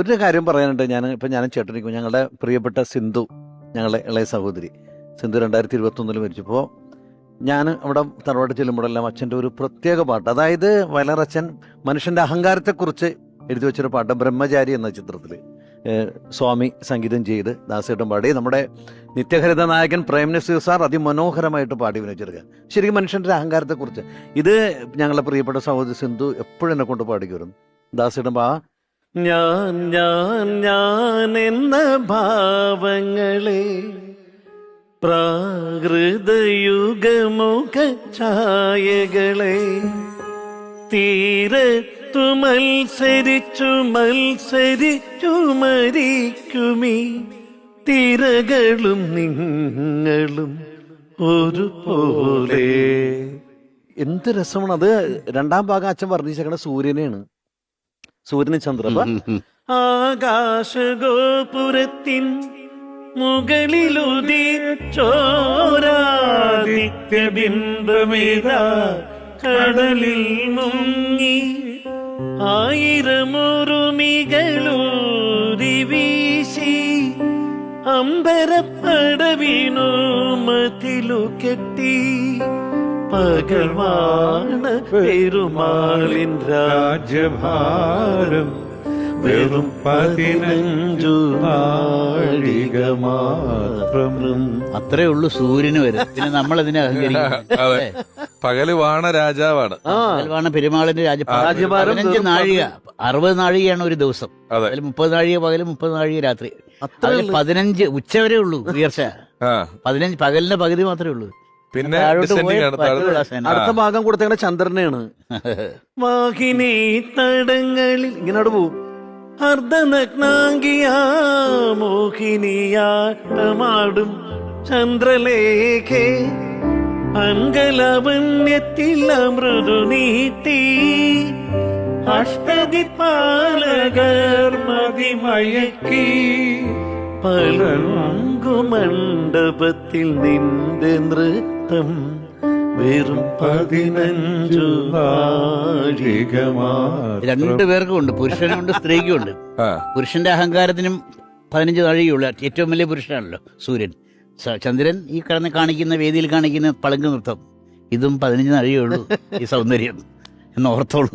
ഒരു കാര്യം പറയാനുണ്ട്. ഞാൻ ചേട്ടനിക്കും ഞങ്ങളുടെ പ്രിയപ്പെട്ട സിന്ധു, ഞങ്ങളുടെ ഇളയ സഹോദരി സിന്ധു 2021 മരിച്ചപ്പോൾ ഞാൻ അവിടെ തറവാട്ട് ചെല്ലുമ്പോഴെല്ലാം അച്ഛൻ്റെ ഒരു പ്രത്യേക പാട്ട്, അതായത് വയലാറച്ഛൻ മനുഷ്യൻ്റെ അഹങ്കാരത്തെക്കുറിച്ച് എഴുതി വെച്ചൊരു പാട്ട് ബ്രഹ്മചാരി എന്ന ചിത്രത്തിൽ സ്വാമി സംഗീതം ചെയ്ത് ദാസേട്ടൻ പാടി നമ്മുടെ നിത്യഹരിത നായകൻ പ്രേം നസീർ സാർ അതിമനോഹരമായിട്ട് പാടി വിനിയോഗിച്ചെടുക്കുക. ശരിക്കും മനുഷ്യൻ്റെ അഹങ്കാരത്തെക്കുറിച്ച് ഇത് ഞങ്ങളുടെ പ്രിയപ്പെട്ട സഹോദരി സിന്ധു എപ്പോഴും എന്നെ കൊണ്ട് പാടി വരുന്നു. ദാസേട്ടൻ ഞാൻ ഞാൻ ഞാൻ എന്ന ഭാവങ്ങളെ പ്രാകൃതയുഗമുഖ ഛായകളെ തീരത്തു മത്സരിച്ചു മരിക്കുമീ തിരകളും നിങ്ങളും ഒരുപോലെ. എന്ത് രസമാണ് അത്. രണ്ടാം ഭാഗം അച്ഛൻ വർണ്ണിച്ചേക്കണ സൂര്യനെയാണ്, സൂര്യന് ചന്ദ്രൻ. ആകാശഗോപുരത്തിൻ മുകളിലുദിച്ചോരാദിത്യബിംബമേതാ കടലിൽ മുങ്ങി ആയിരമുറുമികളൂരി വീശി അമ്പരപ്പടവിനു മതിലു കെട്ടി പകവാണ് പെരുമാളിൻ രാജ്യഭാരം വെറും 15 നാഴിക മാത്രം. അത്രേ ഉള്ളൂ സൂര്യന് വരെ. പിന്നെ നമ്മളതിനെ അഹങ്കരിക്കും. പകല് വാണ രാജാവാണ്, വാണ പെരുമാളിന്റെ രാജ്യഭാരം 15 നാഴിക. 60 നാഴികയാണ് ഒരു ദിവസം. അതിൽ 30 നാഴിക പകല്, 30 നാഴിക രാത്രി. അതിൽ 15 ഉച്ചവരെ ഉള്ളൂ ഉയർച്ച. 15 പകലിന്റെ പകുതി മാത്രമേ ഉള്ളൂ. പിന്നെ അടുത്ത ഭാഗം കൊടുത്തേക്കണ ചന്ദ്രനെയാണ്. വാഹിനി തടങ്ങളിൽ ഇങ്ങനെ പോവും. അർദ്ധനഗ്നാംഗിയാ മോഹിനിയാട്ടമാടും ചന്ദ്രലേഖേ അങ്കലവന്യത്തിൽ മൃദു നീട്ടി അഷ്ടദിക്പാലകർ മതിമയക്കി പളങ്കുമണ്ഡപത്തിൽ നിന്റെ നൃത്തം വെറും 15 നാഴിക. 2 പേർക്കും ഉണ്ട്, പുരുഷനുണ്ട് സ്ത്രീക്കും ഉണ്ട്. പുരുഷന്റെ അഹങ്കാരത്തിനും 15 നാഴികയുള്ളൂ. ഏറ്റവും വലിയ പുരുഷനാണല്ലോ സൂര്യൻ. ചന്ദ്രൻ ഈ കാണിക്കുന്ന വേദിയിൽ കാണിക്കുന്ന പളങ്ക് നൃത്തം, ഇതും 15 നാഴികയുള്ളൂ ഈ സൗന്ദര്യം എന്നോർത്തോളൂ.